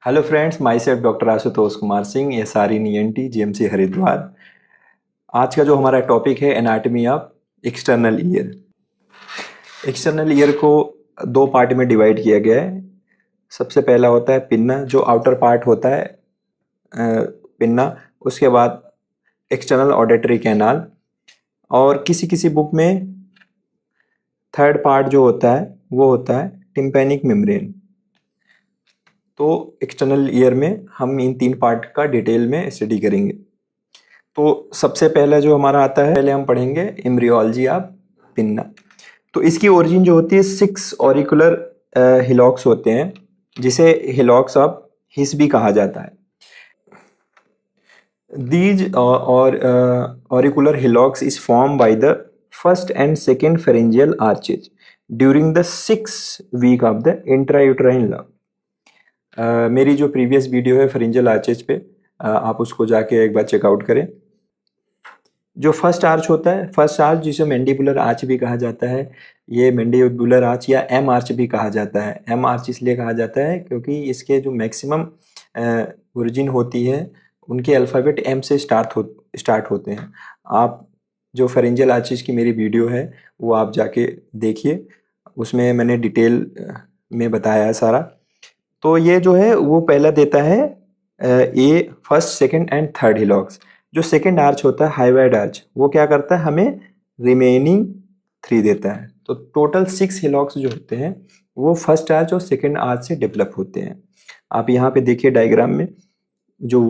Hello friends, myself doctor Ashutosh Kumar Singh, SR in ENT, GMC Haridwar. आज का जो हमारा टॉपिक है anatomy of external ear. External ear को दो पार्ट में डिवाइड किया गया है। सबसे पहला होता है पिन्ना, जो आउटर पार्ट होता है पिन्ना। उसके बाद एक्सटर्नल ऑडिटरी कैनाल, और किसी किसी बुक में थर्ड पार्ट जो होता है वो होता है टिम्पैनिक मेम्ब्रेन। तो एक्सटर्नल ईयर में हम इन तीन पार्ट का डिटेल में स्टडी करेंगे। तो सबसे पहले जो हमारा आता है, पहले हम पढ़ेंगे एम्ब्रियोलॉजी ऑफ पिन्ना। तो इसकी ओरिजिन जो होती है 6 ऑरिकुलर हिलॉक्स होते हैं, जिसे हिलॉक्स ऑफ हिस भी कहा जाता है। दीज और auricular hillocks is form by the first and second pharyngeal arches during the 6 week of the intrauterine love. मेरी जो प्रीवियस वीडियो है फेरेंजियल आर्चेज पे, आप उसको जाके एक बार चेकआउट करें। जो फर्स्ट आर्च होता है, फर्स्ट आर्च जिसे मैंडिबुलर आर्च भी कहा जाता है, ये मैंडिबुलर आर्च या एम आर्च भी कहा जाता है। एम आर्च इसलिए कहा जाता है क्योंकि इसके जो मैक्सिमम ओरिजिन होती है उनके अल्फ़ाबेट एम से स्टार्ट होते हैं। आप जो फेरेंजियल आर्चेज की मेरी वीडियो है वो आप जाके देखिए, उसमें मैंने डिटेल में बताया है सारा। तो ये जो है वो पहला देता है ए फर्स्ट सेकंड एंड थर्ड हिलॉक्स। जो सेकंड आर्च होता है हाईवाइड आर्च, वो क्या करता है, हमें रिमेनिंग 3 देता है। तो टोटल 6 हिलॉक्स जो होते हैं वो फर्स्ट आर्च और सेकंड आर्च से डेवलप होते हैं। आप यहाँ पे देखिए डायग्राम में, जो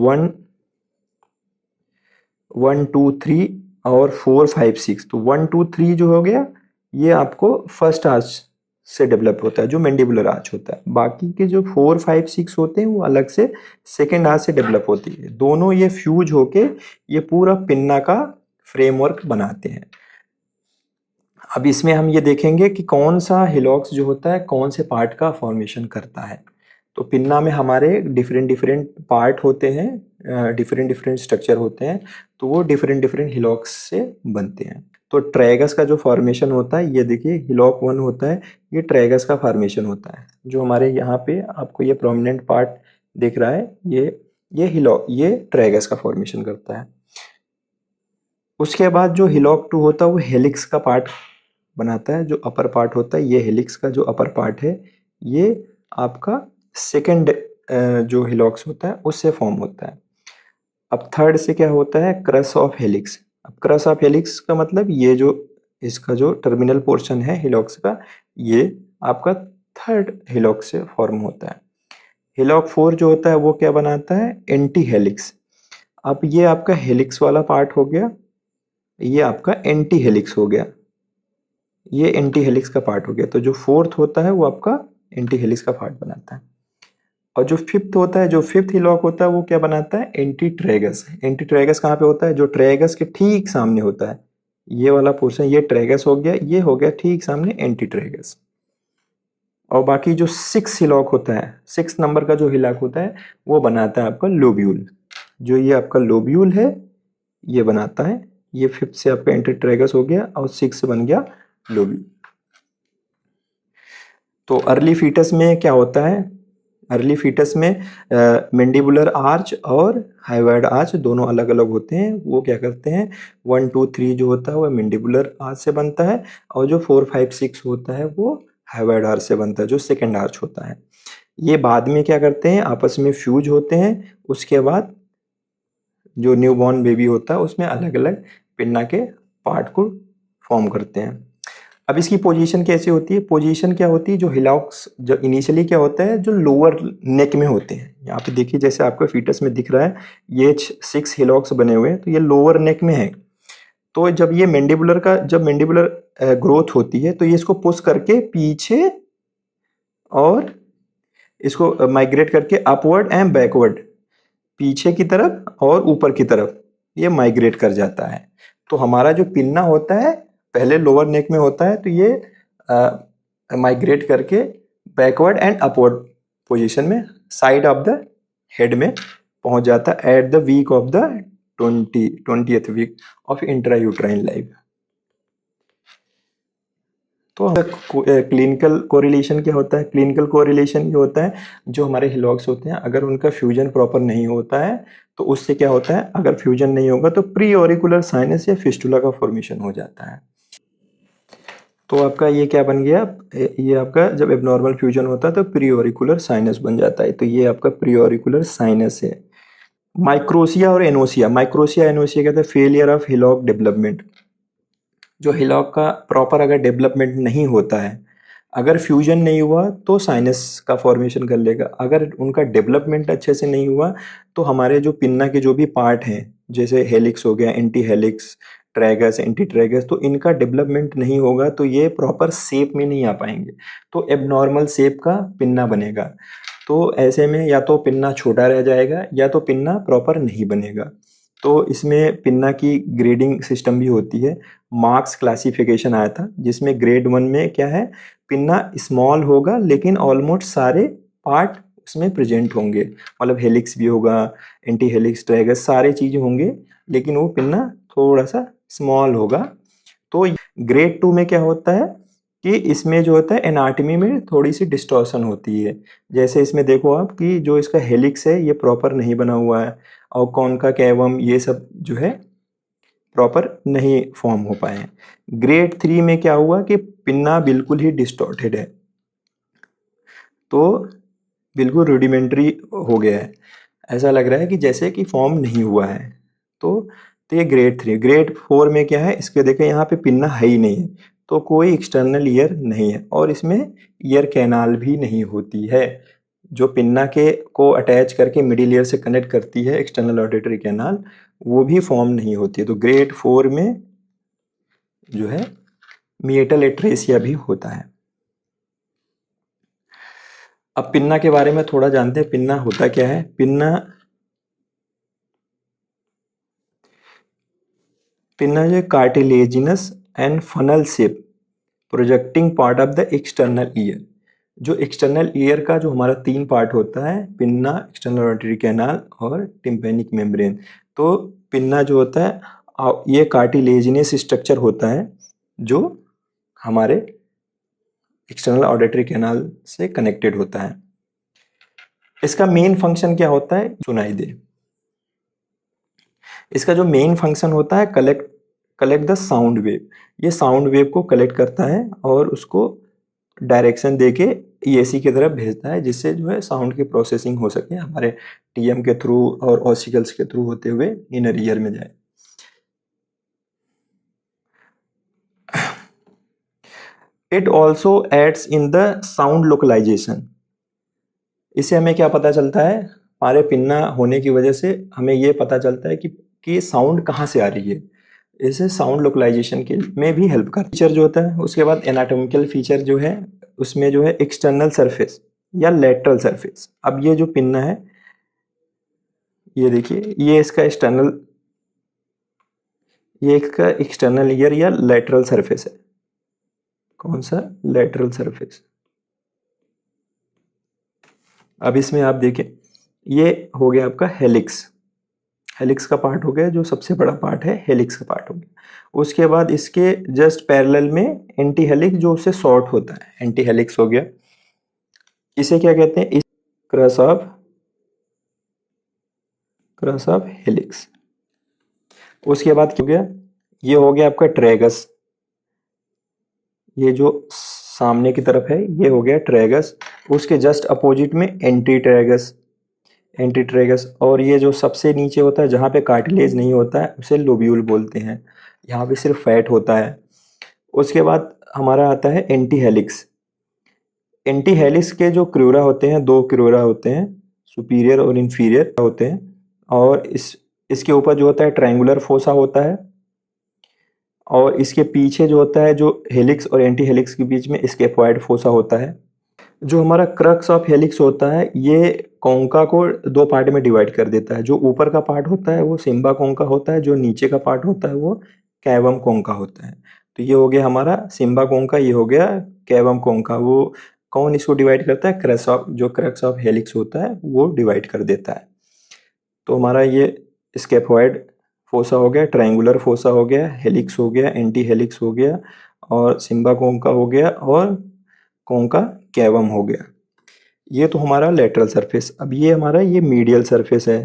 1 2 3 और 4 5 6, तो 1 2 3 जो हो गया ये आपको फर्स्ट आर्च से डेवलप होता है, जो मैंडिबुलर आर्च होता है। बाकी के जो 4 5 6 होते हैं वो अलग से सेकेंड आर्च से डेवलप होती है। दोनों ये फ्यूज होके ये पूरा पिन्ना का फ्रेमवर्क बनाते हैं। अब इसमें हम ये देखेंगे कि कौन सा हिलॉक्स जो होता है कौन से पार्ट का फॉर्मेशन करता है। तो पिन्ना में हमारे डिफरेंट डिफरेंट पार्ट होते हैं, डिफरेंट डिफरेंट स्ट्रक्चर होते हैं, तो वो डिफरेंट डिफरेंट हिलॉक्स से बनते हैं। तो ट्रैगस का जो फॉर्मेशन होता है, ये देखिए हिलॉक 1 होता है, ये ट्रैगस का फॉर्मेशन होता है। जो हमारे यहाँ पे आपको ये प्रोमिनेंट पार्ट दिख रहा है, ये ट्रैगस का फॉर्मेशन करता है। उसके बाद जो हिलॉक 2 होता है वो हेलिक्स का पार्ट बनाता है। जो अपर पार्ट होता है, ये हेलिक्स का जो अपर पार्ट है ये आपका सेकेंड जो हिलॉक्स होता है उससे फॉर्म होता है। अब थर्ड से क्या होता है, क्रस ऑफ हेलिक्स। अब क्रस ऑफ हेलिक्स का मतलब ये जो इसका जो टर्मिनल पोर्शन है हिलॉक्स का, ये आपका थर्ड हिलॉक्स से फॉर्म होता है। हिलॉक 4 जो होता है वो क्या बनाता है, एंटी हेलिक्स। अब ये आपका हेलिक्स वाला पार्ट हो गया, ये आपका एंटी हेलिक्स हो गया, ये एंटी हेलिक्स का पार्ट हो गया। तो जो फोर्थ होता है वो आपका एंटी हेलिक्स का पार्ट बनाता है। और जो फिफ्थ होता है, जो फिफ्थ हिलॉक होता है वो क्या बनाता है, एंटी ट्रैगस। एंटी ट्रैगस कहाँ पे होता है, जो ट्रैगस के ठीक सामने होता है। ये वाला पोर्शन, ये ट्रैगस हो गया, ये हो गया ठीक सामने एंटी ट्रैगस। और बाकी जो 6 हिलॉक होता है, 6 नंबर का जो हिलॉक होता है वो बनाता है आपका लोब्यूल। जो ये आपका लोब्यूल है ये बनाता है। ये फिफ्थ से आपका एंटी ट्रैगस हो गया और 6 से बन गया लोब्यूल। तो अर्ली फीटस में क्या होता है, अर्ली फीटस में मैंडिबुलर आर्च और हाइवाइड आर्च दोनों अलग अलग होते हैं। वो क्या करते हैं, 1 2 3 जो होता है वो मैंडिबुलर आर्च से बनता है, और जो 4 5 6 होता है वो हाइवाइड आर्च से बनता है, जो सेकेंड आर्च होता है। ये बाद में क्या करते हैं, आपस में फ्यूज होते हैं। उसके बाद जो न्यूबॉर्न बेबी होता है उसमें अलग अलग पिन्ना के पार्ट को फॉर्म करते हैं। अब इसकी पोजीशन कैसे होती है, पोजीशन क्या होती है, जो हिलॉक्स जो इनिशियली क्या होता है, जो लोअर नेक में होते हैं। यहाँ पे देखिए जैसे आपको फीटस में दिख रहा है, ये 6 हिलॉक्स बने हुए हैं, तो ये लोअर नेक में है। तो जब ये मैंडिबुलर ग्रोथ होती है तो ये इसको पुश करके पीछे और इसको माइग्रेट करके अपवर्ड एंड बैकवर्ड, पीछे की तरफ और ऊपर की तरफ ये माइग्रेट कर जाता है। तो हमारा जो पिन्ना होता है पहले लोअर नेक में होता है, तो ये माइग्रेट करके बैकवर्ड एंड अपवर्ड पोजीशन में साइड ऑफ द हेड में पहुंच जाता है at the week of the 20th week of intrauterine life. तो क्लिनिकल कोरिलेशन क्या होता है? क्लिनिकल कोरिलेशन ये होता है जो हमारे हिलॉक्स होते हैं, अगर उनका फ्यूजन प्रॉपर नहीं होता है तो उससे क्या होता है, अगर फ्यूजन नहीं होगा तो प्री ऑरिकुलर साइनस या फिस्टुला का फॉर्मेशन हो जाता है। तो आपका ये क्या बन गया, ये आपका जब एबनॉर्मल फ्यूजन होता है तो प्री ऑरिकुलर साइनस बन जाता है। तो ये आपका प्री ऑरिकुलर साइनस है। माइक्रोसिया और एनोसिया, माइक्रोसिया एनोसिया कहते हैं फेलियर ऑफ हिलॉक डेवलपमेंट। जो हिलॉक का प्रॉपर अगर डेवलपमेंट नहीं होता है, अगर फ्यूजन नहीं हुआ तो साइनस का फॉर्मेशन कर लेगा। अगर उनका डेवलपमेंट अच्छे से नहीं हुआ तो हमारे जो पिन्ना के जो भी पार्ट हैं, जैसे हेलिक्स हो गया, anti helix, tragus, anti tragus, तो इनका डेवलपमेंट नहीं होगा तो ये प्रॉपर शेप में नहीं आ पाएंगे, तो एबनॉर्मल शेप का पिन्ना बनेगा। तो ऐसे में या तो पिन्ना छोटा रह जाएगा या तो पिन्ना प्रॉपर नहीं बनेगा। तो इसमें पिन्ना की ग्रेडिंग सिस्टम भी होती है। मार्क्स क्लासिफिकेशन आया था जिसमें ग्रेड 1 में क्या है, पिन्ना स्मॉल होगा लेकिन ऑलमोस्ट सारे पार्ट उसमें प्रेजेंट होंगे, मतलब हेलिक्स भी होगा, एंटी हेलिक्स, ट्रैगस, सारे चीज़ें होंगे, लेकिन वो पिन्ना थोड़ा सा स्मॉल होगा। तो ग्रेड 2 में क्या होता है कि इसमें जो होता है एनाटमी में थोड़ी सी डिस्टॉर्शन होती है। जैसे इसमें देखो आप कि जो इसका हेलिक्स है ये प्रॉपर नहीं बना हुआ है, और कॉन्का कैवम ये सब जो है प्रॉपर नहीं फॉर्म हो पाए हैं। ग्रेड 3 में क्या हुआ कि पिन्ना बिल्कुल ही डिस्टॉर्टेड है, तो बिल्कुल रूडिमेंट्री हो गया है, ऐसा लग रहा है कि जैसे कि फॉर्म नहीं हुआ है। तो ये ग्रेड 3। ग्रेड 4 में क्या है, इसके देखें यहाँ पे पिन्ना है ही नहीं है, तो कोई एक्सटर्नल ईयर नहीं है और इसमें ईयर कैनाल भी नहीं होती है। जो पिन्ना के को अटैच करके मिडिल ईयर से कनेक्ट करती है एक्सटर्नल ऑडिटरी कैनाल, वो भी फॉर्म नहीं होती है। तो ग्रेड 4 में जो है मिएटल एट्रेसिया भी होता है। अब पिन्ना के बारे में थोड़ा जानते हैं, पिन्ना होता क्या है। पिन्ना जो cartilaginous and funnel shape projecting part of the external ear. जो एक्सटर्नल ईयर का जो हमारा 3 पार्ट होता है, पिन्ना, एक्सटर्नल ऑडिटरी कैनाल और टिम्पेनिक मेम्ब्रेन। तो पिन्ना जो होता है ये कार्टिलेजिनस स्ट्रक्चर होता है जो हमारे एक्सटर्नल ऑडिटरी कैनाल से कनेक्टेड होता है। इसका मेन फंक्शन क्या होता है, सुनाई दे। इसका जो मेन फंक्शन होता है कलेक्ट द साउंड वेव। ये साउंड वेव को कलेक्ट करता है और उसको डायरेक्शन देके ईएसी की तरफ भेजता है, जिससे जो है साउंड की प्रोसेसिंग हो सके हमारे टीएम के थ्रू और ऑसिकल्स के थ्रू होते हुए इनर ईयर में जाए। It also aids in the sound localization. इससे हमें क्या पता चलता है, हमारे पिन्ना होने की वजह से हमें ये पता चलता है कि साउंड कहाँ से आ रही है। इसे साउंड लोकलाइजेशन के में भी हेल्प कर फीचर जो होता है। उसके बाद एनाटॉमिकल फीचर जो है उसमें जो है एक्सटर्नल सरफेस या लेटरल सरफेस। अब ये जो पिन्ना है, ये देखिए, ये इसका एक्सटर्नल ईयर या लेटरल सरफेस है। कौन सा? Lateral surface. अब इसमें आप देखें, ये हो गया आपका हेलिक्स। हेलिक्स का पार्ट हो गया, जो सबसे बड़ा पार्ट है हेलिक्स का पार्ट हो गया। उसके बाद इसके जस्ट पैरेलल में एंटी हेलिक्स जो उससे शॉर्ट होता है, एंटी हेलिक्स हो गया। इसे क्या कहते हैं, इस क्रॉस ऑफ हेलिक्स। उसके बाद क्या हो गया, ये हो गया आपका ट्रैगस। ये जो सामने की तरफ है ये हो गया ट्रैगस। उसके जस्ट अपोजिट में एंटी ट्रैगस। और ये जो सबसे नीचे होता है जहाँ पे कार्टिलेज नहीं होता है उसे लोब्यूल बोलते हैं, यहाँ पे सिर्फ फैट होता है। उसके बाद हमारा आता है एंटी हेलिक्स। एंटी हेलिक्स के जो क्रूरा होते हैं, 2 क्रूरा होते हैं, सुपीरियर और इन्फीरियर होते हैं। और इसके ऊपर जो होता है ट्रायंगुलर फोसा होता है, और इसके पीछे जो होता है, जो हेलिक्स और एंटी हेलिक्स के बीच में स्केपॉइड फोसा होता है। जो हमारा क्रक्स ऑफ हेलिक्स होता है ये कोंका को 2 पार्ट में डिवाइड कर देता है। जो ऊपर का पार्ट होता है वो सिम्बा कोंका होता है, जो नीचे का पार्ट होता है वो कैवम कोंका होता है। तो ये हो गया हमारा सिम्बा कोंका, ये हो गया कैवम कोंका। वो कौन इसको डिवाइड करता है? क्रक्स ऑफ हेलिक्स होता है वो डिवाइड कर देता है। तो हमारा ये स्केपॉइड फोसा हो गया, ट्रायंगुलर फोसा हो गया, हेलिक्स हो गया, एंटी हेलिक्स हो गया, और सिम्बा कोंका हो गया और कोंका कैवम हो गया। ये तो हमारा लेटरल सरफेस। अब ये हमारा ये मीडियल सरफेस है।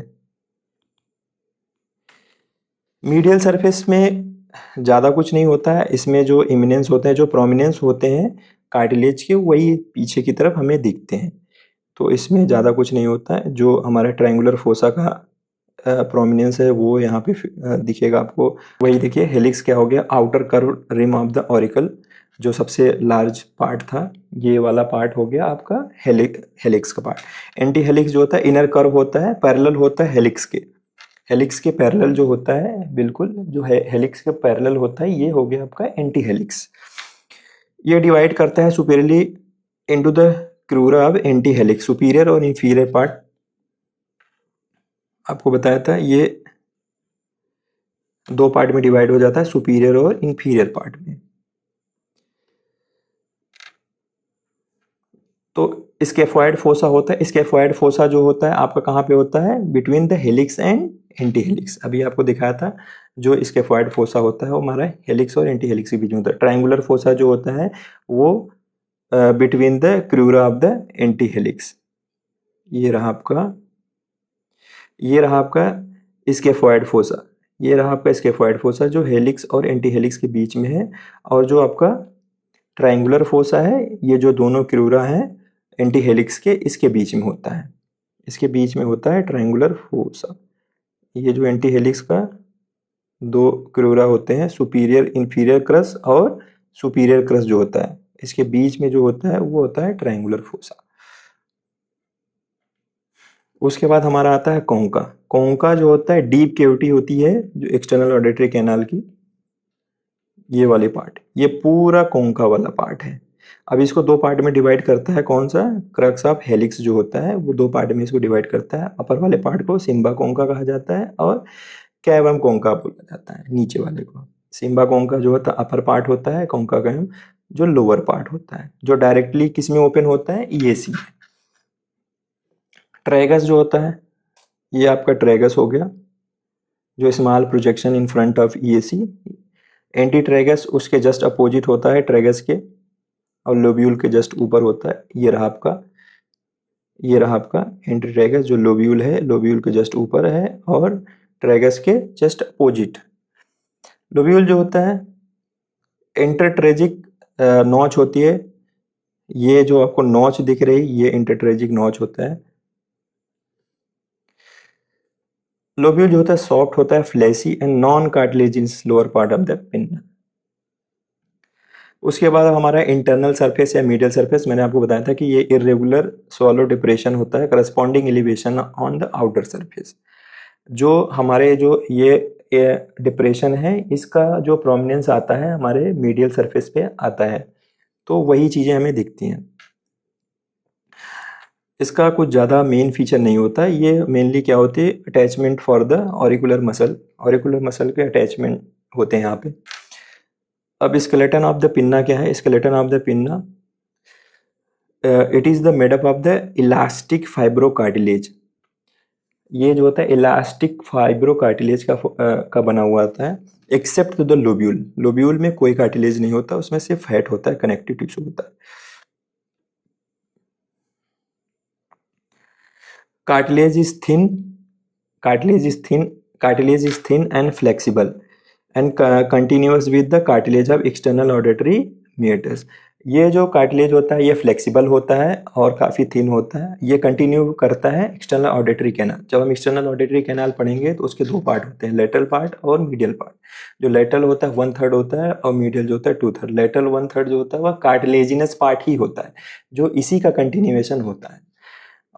मीडियल सरफेस में ज़्यादा कुछ नहीं होता है, इसमें जो इमिनेंस होते हैं, जो प्रोमिनेंस होते हैं कार्टिलेज के, वही पीछे की तरफ हमें दिखते हैं, तो इसमें ज़्यादा कुछ नहीं होता है। जो हमारा ट्रायंगुलर फोसा का प्रोमिनेंस है वो यहाँ पे दिखेगा आपको। वही देखिए, हेलिक्स क्या हो गया, outer curve rim of the auricle, जो सबसे लार्ज पार्ट था, ये वाला पार्ट हो गया आपका हेलिक्स का पार्ट। एंटी हेलिक्स जो होता है इनर कर्व होता है, पैरेलल होता है हेलिक्स के पैरेलल जो होता है, बिल्कुल जो है हेलिक्स के पैरेलल होता है, ये हो गया आपका एंटी हेलिक्स। ये डिवाइड करता है superiorly into the crura of anti helix, superior और इंफीरियर पार्ट। आपको बताया था ये दो पार्ट में डिवाइड हो जाता है, सुपीरियर और इंफीरियर पार्ट में। तो स्केफॉइड फोसा होता है, स्केफॉइड फोसा जो होता है आपका कहाँ पे होता है, between the helix and anti helix. अभी आपको दिखाया था जो स्केफॉइड फोसा होता है वो हमारा हेलिक्स और एंटी हेलिक्स के बीच में होता है। ट्रायंगुलर फोसा जो होता है वो between the crura of the anti helix. ये रहा आपका स्केफॉइड फोसा, ये रहा आपका स्केफॉइड फोसा जो हेलिक्स और एंटी हेलिक्स के बीच में है। और जो आपका ट्रायंगुलर फोसा है, ये जो दोनों क्रूरा हैं एंटी हेलिक्स के, इसके बीच में होता है, इसके बीच में होता है ट्रायंगुलर फोसा। ये जो एंटी हेलिक्स का दो क्रूरा होते हैं, सुपीरियर इंफीरियर क्रस और सुपीरियर क्रस जो होता है, इसके बीच में जो होता है वो होता है ट्रायंगुलर फोसा। उसके बाद हमारा आता है कोंका। कोंका जो होता है डीप कैविटी होती है जो एक्सटर्नल ऑडिटरी कैनाल की, ये वाले पार्ट, ये पूरा कोंका वाला पार्ट है। अब इसको दो पार्ट में डिवाइड करता है, कौन सा, क्रक्स ऑफ हेलिक्स जो होता है वो दो पार्ट में इसको डिवाइड करता है। अपर वाले पार्ट को सिम्बा कोंका कहा जाता है और कैवम कोंका बोला जाता है, नीचे वाले को। सिम्बा कोंका जो होता है अपर पार्ट होता है, कोंका कैवम जो लोअर पार्ट होता है, जो डायरेक्टली किस में ओपन होता है, ईएसी। ट्रेगस जो होता है, ये आपका ट्रेगस हो गया, जो small projection in front of EAC. Anti tragus उसके जस्ट अपोजिट होता है ट्रेगस के, और लोब्यूल के जस्ट ऊपर होता है। ये रहा आपका एंटी ट्रेगस, जो लोब्यूल है, लोब्यूल के जस्ट ऊपर है और ट्रेगस के जस्ट अपोजिट। लोब्यूल जो होता है इंटरट्रेजिक नॉच होती है, ये जो आपको नॉच दिख रही ये इंटरट्रेजिक नॉच होता है। लोब्यूल जो होता है सॉफ्ट होता है, fleshy and non cartilaginous lower part of the pin. उसके बाद हमारा इंटरनल सरफेस या मीडियल सरफेस, मैंने आपको बताया था कि ये इरेगुलर सोलो डिप्रेशन होता है, corresponding elevation on the outer surface. जो हमारे जो ये डिप्रेशन है, इसका जो प्रोमिनेंस आता है हमारे मीडियल सरफेस पे आता है, तो वही चीज़ें हमें दिखती हैं। इसका कुछ ज़्यादा मेन फीचर नहीं होता, ये मेनली क्या होती है, attachment for the auricular muscle के अटैचमेंट होते हैं यहाँ पे। अब स्केलेटन ऑफ द पिन्ना क्या है, skeleton of the pinna it is the made up of the elastic fibrocartilage. ये जो होता है इलास्टिक फाइब्रोकार्टिलेज का बना हुआ आता है, एक्सेप्ट द लोब्यूल में कोई कार्टिलेज नहीं होता, उसमें सिर्फ फैट होता है, कनेक्टिव टिश्यू होता है। Cartilage is thin and flexible and continuous with the cartilage of external auditory meatus। ये जो कार्टिलेज होता है ये फ्लेक्सिबल होता है और काफ़ी थिन होता है, ये कंटिन्यू करता है एक्सटर्नल ऑडिटरी कैनाल। जब हम एक्सटर्नल ऑडिटरी कैनाल पढ़ेंगे तो उसके दो पार्ट होते हैं, लेटरल पार्ट और मीडियल पार्ट। जो लेटरल होता है 1/3 होता है और मीडियल जो होता है 2/3। लेटरल 1/3 जो होता है वह कार्टिलेजिनस पार्ट ही होता है, जो इसी का कंटिन्यूएशन होता है,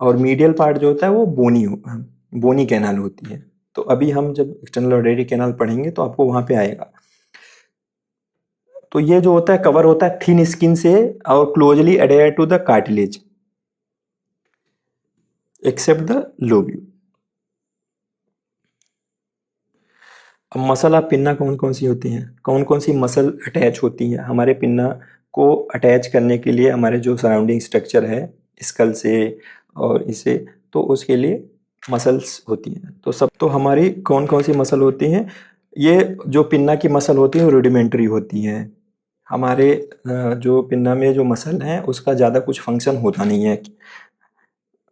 और मीडियल पार्ट जो होता है वो बोनी कैनाल होती है। तो अभी हम जब एक्सटर्नल ऑडिटरी कैनाल पढ़ेंगे तो आपको वहाँ पे आएगा। तो ये जो होता है कवर होता है थिन स्किन से और closely adhere to the cartilage except the lobule. अब मसल ऑफ पिन्ना कौन कौन सी होती हैं, कौन कौन सी मसल अटैच होती हैं हमारे पिन्ना को अटैच करने के लिए, हमारे जो सराउंडिंग स्ट्रक्चर है स्कल से और इसे, तो उसके लिए मसल्स होती हैं। तो हमारी कौन कौन सी मसल होती हैं, ये जो पिन्ना की मसल होती है रूडिमेंट्री होती हैं, हमारे जो पिन्ना में जो मसल है उसका ज़्यादा कुछ फंक्शन होता नहीं है,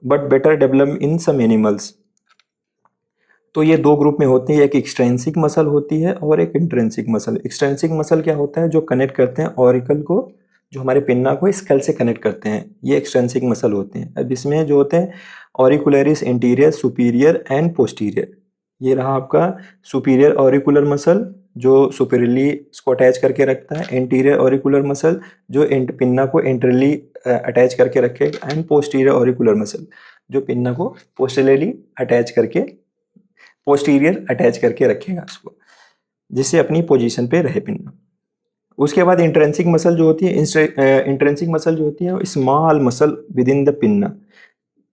but better develop in some animals. तो ये दो ग्रुप में होती है, एक एक्सट्रेंसिक मसल होती है और एक इंट्रेंसिक मसल। एक्सट्रेंसिक मसल क्या होता है, जो कनेक्ट करते हैं ऑरिकल को, जो हमारे पिन्ना को स्कल से कनेक्ट करते हैं, ये एक्सट्रेंसिक मसल होते हैं। अब इसमें जो होते हैं ऑरिकुलरिस इंटीरियर, सुपीरियर एंड पोस्टीरियर। ये रहा आपका सुपीरियर ऑरिकुलर मसल जो सुपीरियरली इसको अटैच करके रखता है, एंटीरियर ऑरिकुलर मसल जो पिन्ना को एंटरली अटैच करके रखेगा, एंड पोस्टीरियर ऑरिकुलर मसल जो पिन्ना को पोस्टरली अटैच करके पोस्टीरियर अटैच करके रखेगा उसको, जिससे अपनी पोजीशन पे रहे पिन्ना। उसके बाद इंट्रेंसिक मसल जो होती है, इंट्रेंसिक मसल जो होती है small muscle with in the pinna.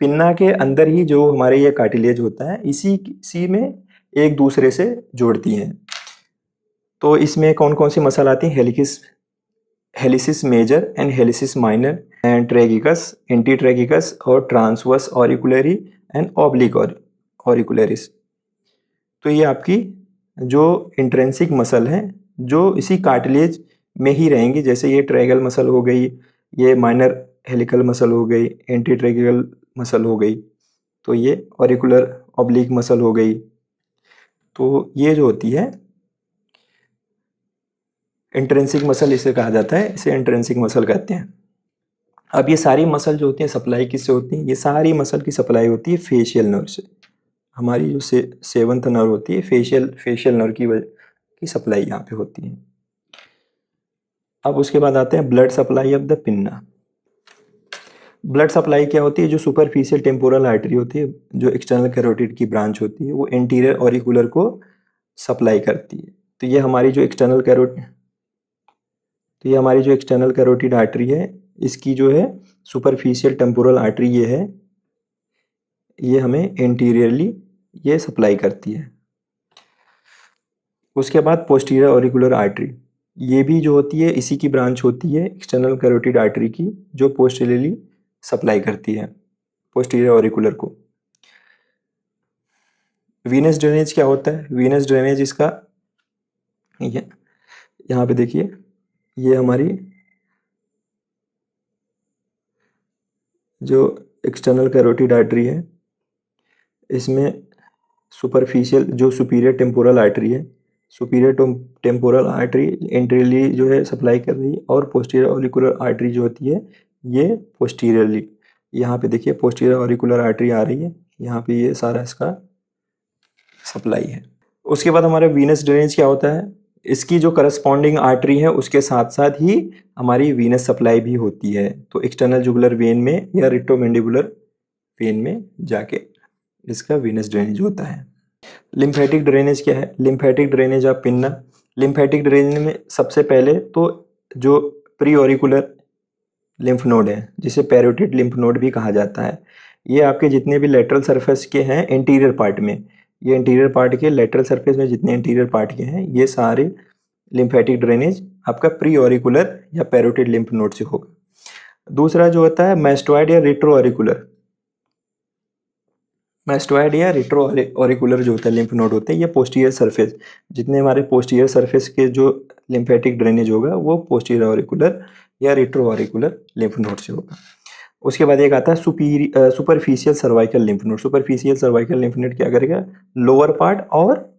Pinna के अंदर ही जो हमारे ये कार्टिलेज होता है इसी में एक दूसरे से जोड़ती हैं। तो इसमें कौन कौन सी मसल आती है, हेलिसिस मेजर एंड हेलिसिस माइनर एंड ट्रेगिकस, एंटीट्रेगिकस और ट्रांसवर्स ऑरिकुलरी एंड ऑब्लिक ऑरिकुलरिस। तो ये आपकी जो इंट्रेंसिक मसल है जो इसी कार्टिलेज में ही रहेंगी, जैसे ये ट्रेगल मसल हो गई, ये माइनर हेलिकल मसल हो गई, एंटी ट्रेगल मसल हो गई, तो ये ऑरिकुलर ऑब्लिक मसल हो गई। तो ये जो होती है इंट्रेंसिक मसल इसे कहा जाता है, इसे इंट्रेंसिक मसल कहते हैं। अब ये सारी मसल जो होती हैं सप्लाई किससे होती है, ये सारी मसल की सप्लाई होती है फेशियल नर्व से। हमारी जो सेवंथ नर्व होती है फेशियल नर्व की सप्लाई यहाँ पे होती है। अब उसके बाद आते हैं blood supply of the pinna. Blood supply क्या होती है, जो सुपरफिशियल टेम्पोरल आर्टरी होती है, जो एक्सटर्नल कैरोटिड की ब्रांच होती है, वो इंटीरियर ऑरिकुलर को सप्लाई करती है। तो ये हमारी जो एक्सटर्नल कैरोटिड आर्टरी है, इसकी जो है सुपरफिशियल टेम्पोरल आर्टरी ये है, ये हमें इंटीरियरली ये सप्लाई करती है। उसके बाद पोस्टीरियर ऑरिकुलर आर्टरी, ये भी जो होती है इसी की ब्रांच होती है एक्सटर्नल कैरोटिड आर्टरी की, जो पोस्टीरियरली सप्लाई करती है पोस्टीरियर ऑरिकुलर को। वीनस ड्रेनेज क्या होता है, वीनस ड्रेनेज इसका यहाँ पे देखिए, ये हमारी जो एक्सटर्नल कैरोटिड आर्टरी है, इसमें सुपरफिशियल जो सुपीरियर टेम्पोरल आर्टरी है, सुपीरियर टेम्पोरल आर्टरी एंटीरियरली जो है सप्लाई कर रही है, और पोस्टीरियर ऑरिकुलर आर्टरी जो होती है ये पोस्टीरियरली। यहाँ पे देखिए पोस्टीरियर ऑरिकुलर आर्टरी आ रही है, यहाँ पे ये सारा इसका सप्लाई है। उसके बाद हमारे वीनस ड्रेनेज क्या होता है, इसकी जो करस्पॉन्डिंग आर्टरी है उसके साथ साथ ही हमारी वीनस सप्लाई भी होती है। तो एक्सटर्नल जुगुलर वेन में या रिट्रोमेंडिबुलर वेन में जाके इसका वीनस ड्रेनेज होता है। लिम्फेटिक ड्रेनेज क्या है, lymphatic drainage of pinna. Lymphatic drainage में सबसे पहले तो जो प्री ऑरिकुलर लिम्फ नोड है, जिसे पैरोटिड लिम्फ नोड भी कहा जाता है, ये आपके जितने भी लेटरल सरफेस के हैं इंटीरियर पार्ट में, ये इंटीरियर पार्ट के लेटरल सरफेस में जितने इंटीरियर पार्ट के हैं, ये सारे लिम्फेटिक ड्रेनेज आपका प्री ऑरिकुलर या पैरोटिड लिम्फ नोड से होगा। दूसरा जो होता है मैस्टोइड या रिट्रो ऑरिकुलर, मैस्टोइड या रिट्रो ऑरिकुलर जो होता है लिम्फ नोड होते हैं, ये पोस्टीरियर सरफेस, जितने हमारे पोस्टीरियर सरफेस के जो लिम्फेटिक ड्रेनेज होगा वो पोस्टीरियर ऑरिकुलर या रिट्रो ऑरिकुलर लिम्फ नोड से होगा। उसके बाद एक आता है superficial cervical lymph node. Superficial cervical lymph node क्या करेगा, लोअर पार्ट और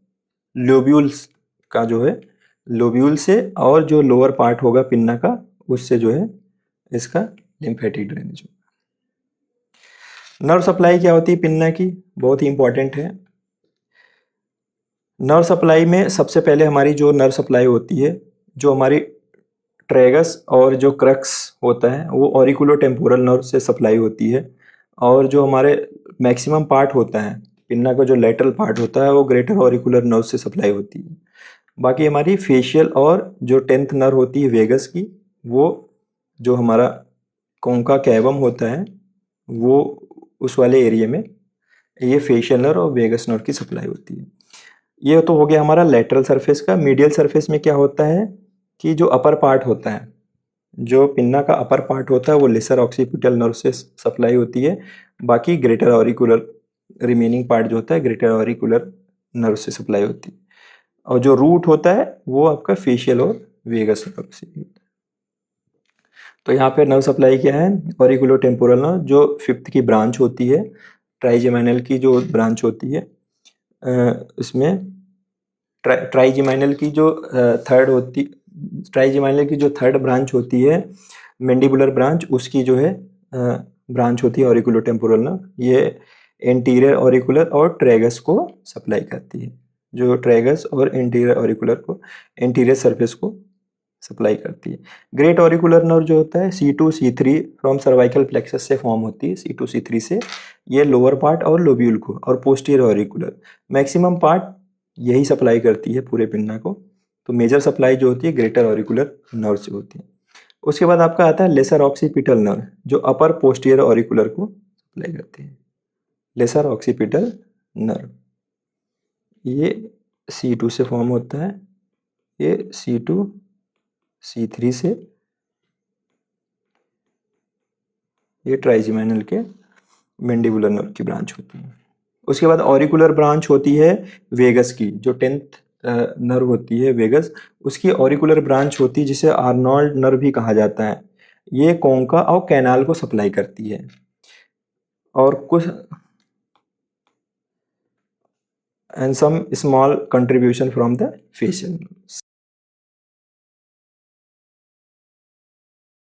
लोब्यूल्स का जो है, लोब्यूल से और जो लोअर पार्ट होगा पिन्ना का, उससे जो है इसका लिम्फेटिक ड्रेनेज होगा। नर्व सप्लाई क्या होती है पिन्ना की, बहुत ही इंपॉर्टेंट है। नर्व सप्लाई में सबसे पहले हमारी जो नर्व सप्लाई होती है, जो हमारी ट्रेगस और जो क्रक्स होता है वो ऑरिकुलो टेम्पोरल नर्व से सप्लाई होती है, और जो हमारे मैक्सिमम पार्ट होता है पिन्ना का जो लेटरल पार्ट होता है वो ग्रेटर ऑरिकुलर नर्व से सप्लाई होती है। बाकी हमारी फेशियल और जो 10th नर्व होती है वेगस की, वो जो हमारा कोंका कैवम होता है वो उस वाले एरिया में ये फेशियल नर्व और वेगस नर्व की सप्लाई होती है। ये तो हो गया हमारा लेटरल सरफेस का। मीडियल सरफेस में क्या होता है कि जो अपर पार्ट होता है, जो पिन्ना का अपर पार्ट होता है वो लेसर ऑक्सीपिटल नर्व से सप्लाई होती है। बाकी ग्रेटर ऑरिकुलर रिमेनिंग पार्ट जो होता है ग्रेटर ऑरिकुलर नर्व से सप्लाई होती है। और जो रूट होता है वो आपका फेशियल और वेगस नर्व से होता है। तो यहाँ पे नर्व सप्लाई क्या है, ऑरिकुलोटेम्पोरल नर्व जो फिफ्थ की ब्रांच होती है, ट्राइजेमिनल की जो ब्रांच होती है, इसमें ट्राइजेमिनल की जो ट्राइजेमिनल की जो थर्ड ब्रांच होती है, मैंडिबुलर ब्रांच, उसकी जो है ब्रांच होती है ऑरिकुलोटेम्पोरल नर्व। ये एंटीरियर ऑरिकुलर और ट्रेगस को सप्लाई करती है, जो ट्रेगस और एंटीरियर ऑरिकुलर को, एंटीरियर सरफेस को सप्लाई करती है। ग्रेट ऑरिकुलर नर्व जो होता है C2 C3 from cervical plexus से फॉर्म होती है, C2 C3 से। ये लोअर पार्ट और लोब्यूल को, और पोस्टीरियर ऑरिकुलर मैक्सिमम पार्ट यही सप्लाई करती है पूरे पिन्ना को। तो मेजर सप्लाई जो होती है ग्रेटर ऑरिकुलर नर्व से होती है। उसके बाद आपका आता है लेसर ऑक्सीपिटल नर्व जो अपर पोस्टीरियर ऑरिकुलर को सप्लाई करती है। लेसर ऑक्सीपिटल नर्व ये C2 से फॉर्म होता है, ये C2 C3 से, ये ट्राइजेमिनल के मैंडिबुलर नर्व की ब्रांच होती है। उसके बाद ऑरिकुलर ब्रांच होती है वेगस की, जो 10th नर्व होती है वेगस, उसकी ऑरिकुलर ब्रांच होती है जिसे आर्नोल्ड नर्व भी कहा जाता है। ये कोंका और कैनाल को सप्लाई करती है। और कुछ and some small contribution from the facial nerves.